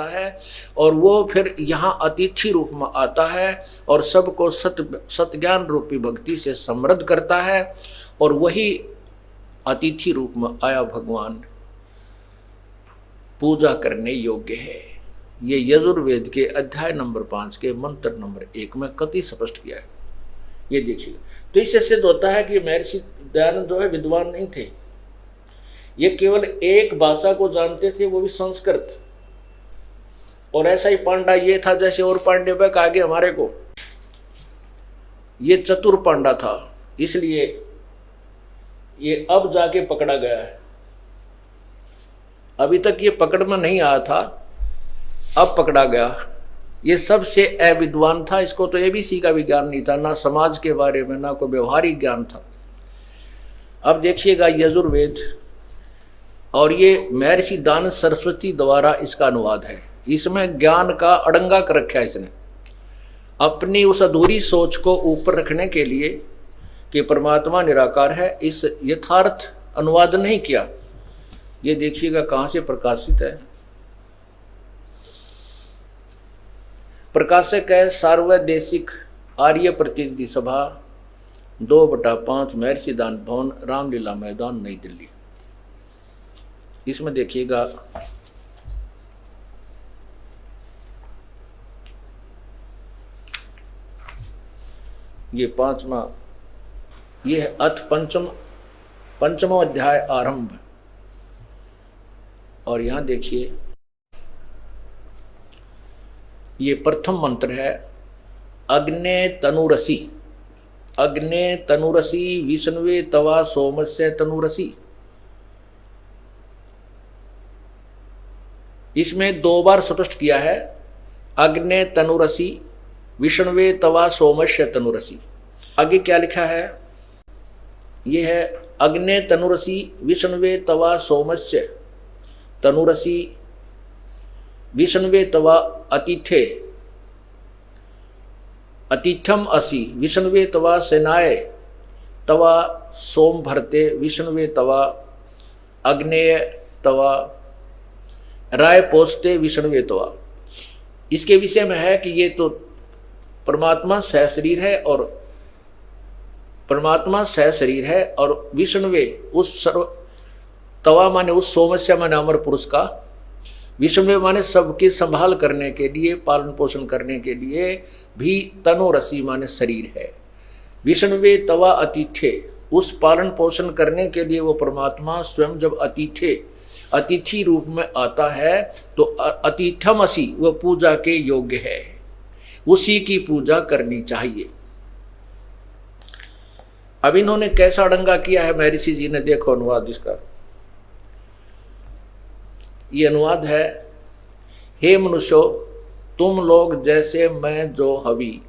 करता है और वो फिर यहाँ अतिथि रूप में आता है और सबको सत्ज्ञान रूपी भक्ति से समृद्ध करता है। और वही अतिथि रूप में आया भगवान पूजा करने योग्य है। ये यजुर्वेद के अध्याय नंबर 5 के मंत्र नंबर 1 में कति स्पष्ट किया है। ये देखिए, तो इससे सिद्ध होता है कि महर्षि दयानंद जो है विद्वान नहीं थे, ये केवल एक भाषा को जानते थे, वो भी संस्कृत। और ऐसा ही पांडा ये था जैसे और पांडे बैक आगे हमारे को, ये चतुर पांडा था, इसलिए ये अब जाके पकड़ा गया है। अभी तक ये पकड़ में नहीं आया था, अब पकड़ा गया। ये सबसे अविद्वान था, इसको तो एबीसी का भी ज्ञान नहीं था, ना समाज के बारे में, ना कोई व्यवहारिक ज्ञान था। अब देखिएगा यजुर्वेद, और ये महर्षि दानव सरस्वती द्वारा इसका अनुवाद है। इसमें ज्ञान का अड़ंगा कर रखा है इसने, अपनी उस अधूरी सोच को ऊपर रखने के लिए कि परमात्मा निराकार है, इस यथार्थ अनुवाद नहीं किया। ये देखिएगा कहाँ से प्रकाशित है। प्रकाशक है सार्वदेशिक आर्य प्रतिनिधि सभा 2/5 महर्षि दान भवन, रामलीला मैदान, नई दिल्ली। इसमें देखिएगा ये 5वां, ये है अथ पंचमो अध्याय आरंभ। और यहां देखिए ये प्रथम मंत्र है, अग्ने तनुरसी, अग्ने तनुरसी विष्णुवे तवा सोमस्य तनुरसी। इसमें 2 बार स्पष्ट किया है, अग्ने तनुरसी विष्णुवे तवा सोमस्य तनुरसी। आगे क्या लिखा है, यह है अग्ने तनुरसी विष्णुवे तवा सोमस्य तनुरसी विष्णुवे तवा अतिथे अतिथ्यम असि विष्णुवे तवा सेनाए तवा सोम भरते विष्णुवे तवा अग्नेय तवा राय पोस्ते विष्णुवे तवा। इसके विषय में है कि ये तो परमात्मा सह शरीर है, और परमात्मा सह शरीर है, और विष्णुवे उस सर्व, तवा माने उस सोमस्य माने अमर पुरुष का, विष्णुवे माने सबकी संभाल करने के लिए, पालन पोषण करने के लिए भी, तनोरसी माने शरीर है। विष्णुवे तवा अतिथे, उस पालन पोषण करने के लिए वो परमात्मा स्वयं जब अतिथि रूप में आता है तो अतिथमसी, वह पूजा के योग्य है, उसी की पूजा करनी चाहिए। अब इन्होंने कैसा अड़ंगा किया है महर्षि जी ने, देखो अनुवाद इसका। ये अनुवाद है, हे मनुष्यो तुम लोग जैसे मैं जो हवि,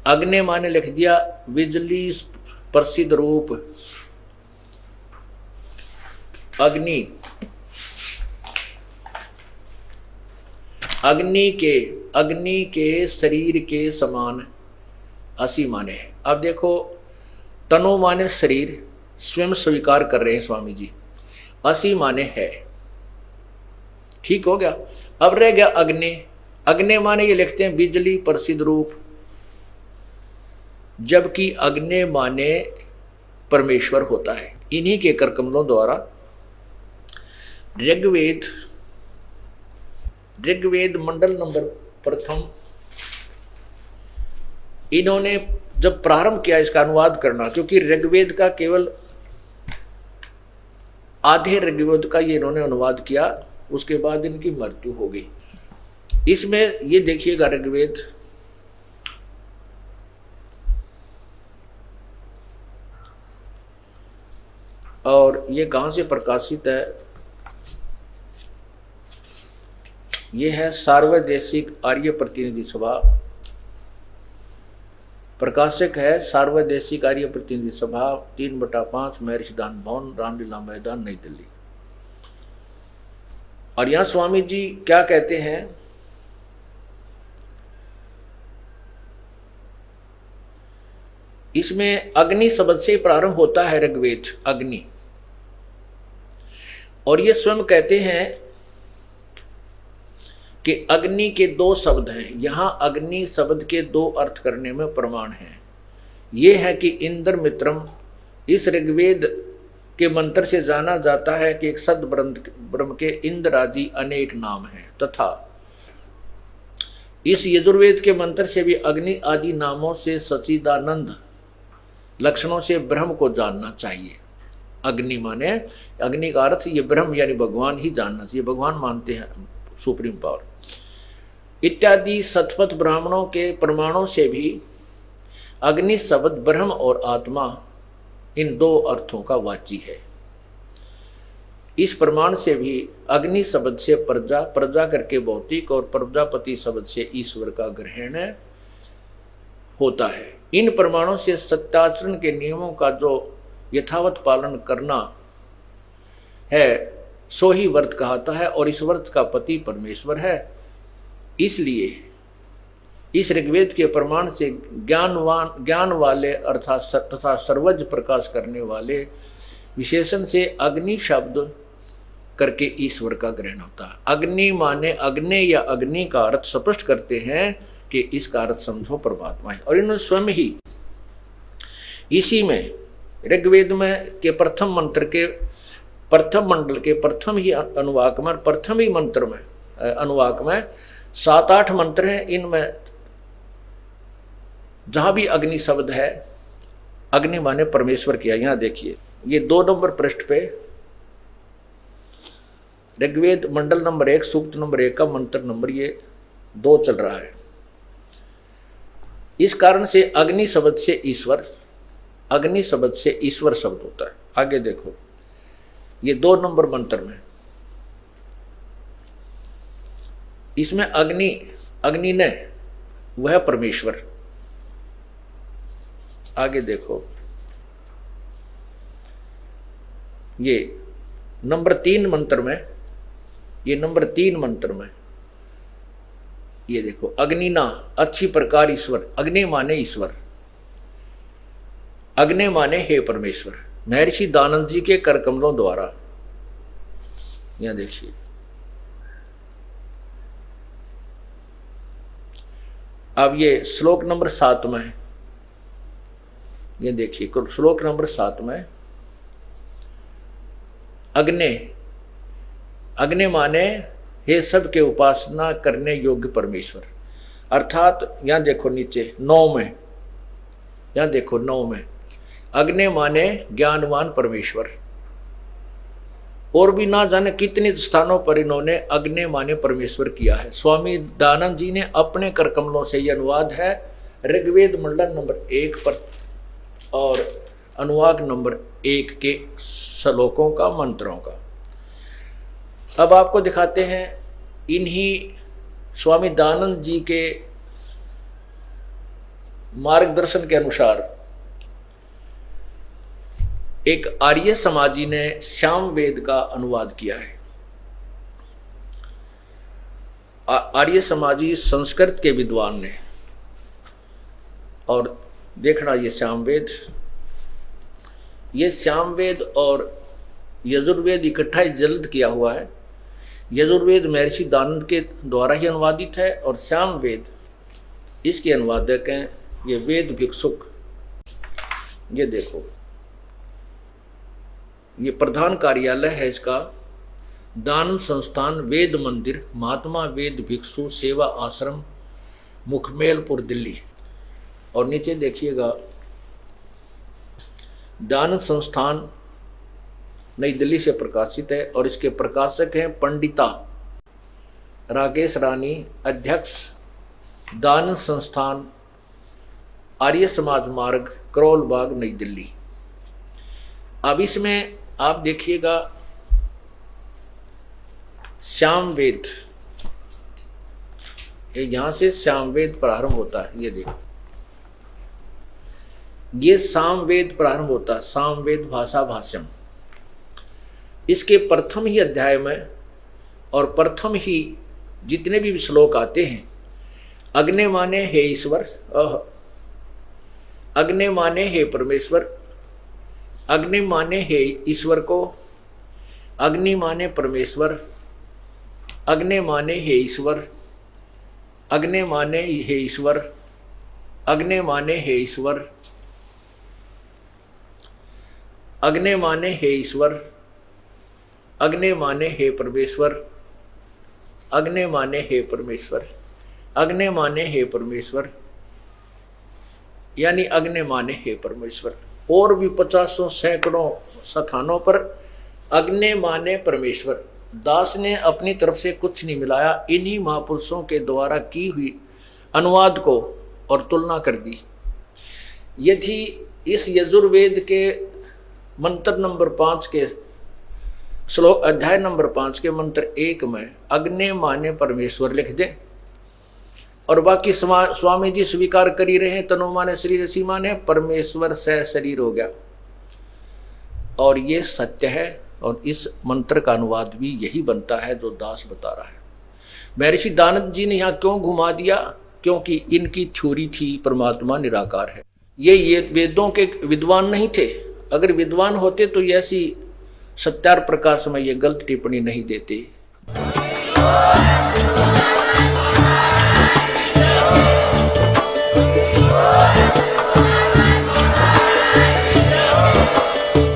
अग्नि माने लिख दिया बिजली प्रसिद्ध रूप, अग्नि, अग्नि के शरीर के समान असी माने है। अब देखो, तनो माने शरीर, स्वयं स्वीकार कर रहे हैं स्वामी जी, असी माने है, ठीक हो गया। अब रह गया अग्नि, अग्नि माने ये लिखते हैं बिजली प्रसिद्ध रूप, जबकि अग्नि माने परमेश्वर होता है। इन्हीं के कर कमलों द्वारा ऋग्वेद मंडल नंबर 1 इन्होंने जब प्रारंभ किया इसका अनुवाद करना, क्योंकि ऋग्वेद का केवल आधे ऋग्वेद का ये इन्होंने अनुवाद किया, उसके बाद इनकी मृत्यु हो गई। इसमें ये देखिएगा ऋग्वेद, और ये कहां से प्रकाशित है, ये है सार्वदेशिक आर्य प्रतिनिधि सभा, प्रकाशक है सार्वदेशिक आर्य प्रतिनिधि सभा 3/5 महर्षि दान भवन, रामलीला मैदान, नई दिल्ली। और यहां स्वामी जी क्या कहते हैं, इसमें अग्नि शब्द से प्रारंभ होता है ऋग्वेद, अग्नि। और ये स्वयं कहते हैं कि अग्नि के दो शब्द हैं। यहां अग्नि शब्द के दो अर्थ करने में प्रमाण है। ये है कि इंद्र मित्रम इस ऋग्वेद के मंत्र से जाना जाता है कि एक सद ब्रह्म के इंद्र आदि अनेक नाम हैं, तथा इस यजुर्वेद के मंत्र से भी अग्नि आदि नामों से सच्चिदानंद लक्षणों से ब्रह्म को जानना चाहिए। अग्नि माने, अग्नि का अर्थ ये ब्रह्म यानी भगवान ही जानना चाहिए, भगवान मानते हैं सुप्रीम पावर इत्यादि। शतपथ ब्राह्मणों के प्रमाणों से भी अग्नि शब्द ब्रह्म और आत्मा इन दो अर्थों का वाची है। इस प्रमाण से भी अग्नि शब्द से प्रजा, प्रजा करके भौतिक, और प्रजापति शब्द से ईश्वर का ग्रहण होता है। इन प्रमाणों से सत्याचरण के नियमों का जो यथावत पालन करना है सो ही व्रत कहता है, और इस व्रत का पति परमेश्वर है। इसलिए इस ऋग्वेद के प्रमाण से ज्ञान वाले अर्थात तथा सर्वज्ञ प्रकाश करने वाले विशेषण से अग्नि शब्द करके ईश्वर का ग्रहण होता है। अग्नि माने अग्नि या अग्नि का अर्थ स्पष्ट करते हैं कि इसका अर्थ समझो परमात्मा है। और इन्होंने स्वयं ही इसी में ऋग्वेद में के प्रथम मंत्र के प्रथम मंडल के प्रथम ही अनुवाक में, प्रथम ही मंत्र में अनुवाक में 7-8 मंत्र हैं। इनमें जहां भी अग्नि शब्द है, अग्नि माने परमेश्वर किया। यहां देखिए, ये 2 नंबर पृष्ठ पे ऋग्वेद मंडल नंबर 1 सूक्त नंबर 1 का मंत्र नंबर ये 2 चल रहा है। इस कारण से अग्नि शब्द से ईश्वर, अग्नि शब्द से ईश्वर शब्द होता है। आगे देखो, ये 2 नंबर मंत्र में इसमें अग्नि ने वह परमेश्वर। आगे देखो, ये नंबर 3 मंत्र में, ये नंबर 3 मंत्र में ये देखो, अग्निना अच्छी प्रकार ईश्वर। अग्नि माने ईश्वर, अग्नि माने हे परमेश्वर। महर्षि दानंद जी के कर कमलों द्वारा, यहां देखिए, अब ये श्लोक नंबर 7 में, ये देखिए श्लोक नंबर 7 में अग्नि माने हे सब के उपासना करने योग्य परमेश्वर। अर्थात यहां देखो नीचे 9 में, यहां देखो 9 में अग्नि माने ज्ञानवान परमेश्वर। और भी ना जाने कितने स्थानों पर इन्होंने अग्नि माने परमेश्वर किया है। स्वामी दयानंद जी ने अपने कर कमलों से यह अनुवाद है ऋग्वेद मंडल नंबर 1 पर और अनुवाद नंबर 1 के श्लोकों का, मंत्रों का। अब आपको दिखाते हैं इन्हीं स्वामी दयानंद जी के मार्गदर्शन के अनुसार एक आर्य समाजी ने श्याम वेद का अनुवाद किया है। आर्य समाजी संस्कृत के विद्वान ने, और देखना ये श्याम वेद और यजुर्वेद इकट्ठा ही जल्द किया हुआ है। यजुर्वेद महर्षि दानंद के द्वारा ही अनुवादित है और श्याम वेद इसके अनुवादक हैं ये वेद भिक्षुक। ये देखो, ये प्रधान कार्यालय है इसका, दान संस्थान वेद मंदिर महात्मा वेद भिक्षु सेवा आश्रम मुखमेलपुर दिल्ली। और नीचे देखिएगा, दान संस्थान नई दिल्ली से प्रकाशित है और इसके प्रकाशक हैं पंडिता राकेश रानी, अध्यक्ष दान संस्थान आर्य समाज मार्ग करोल बाग नई दिल्ली। अब इसमें आप देखिएगा श्याम वेद, यहां से श्याम वेद प्रारंभ होता है। ये देखो, ये साम वेद प्रारंभ होता है, साम वेद भाषा भाष्यम। इसके प्रथम ही अध्याय में और प्रथम ही जितने भी श्लोक आते हैं, अग्नि माने हे ईश्वर, अग्नि माने हे परमेश्वर, अग्नि माने हे ईश्वर को, अग्नि माने परमेश्वर, अग्ने माने हे ईश्वर, अग्ने माने हे ईश्वर, अग्ने माने हे ईश्वर, अग्ने माने हे ईश्वर, अग्ने माने हे परमेश्वर, अग्ने माने हे परमेश्वर, अग्ने माने हे परमेश्वर, यानी अग्ने माने हे परमेश्वर। और भी 50 सैकड़ों स्थानों पर अग्ने माने परमेश्वर। दास ने अपनी तरफ से कुछ नहीं मिलाया, इन्हीं महापुरुषों के द्वारा की हुई अनुवाद को और तुलना कर दी। यदि इस यजुर्वेद के मंत्र नंबर 5 के श्लोक अध्याय नंबर 5 के मंत्र 1 में अग्ने माने परमेश्वर लिख दे और बाकी स्वामी जी स्वीकार कर ही रहे हैं, तनु माने शरीर सी माने परमेश्वर से शरीर हो गया, और ये सत्य है। और इस मंत्र का अनुवाद भी यही बनता है जो दास बता रहा है। महर्षि दानव जी ने यहाँ क्यों घुमा दिया? क्योंकि इनकी थ्योरी थी परमात्मा निराकार है। ये वेदों के विद्वान नहीं थे। अगर विद्वान होते तो ऐसी सत्यार प्रकाश में ये गलत टिप्पणी नहीं देते।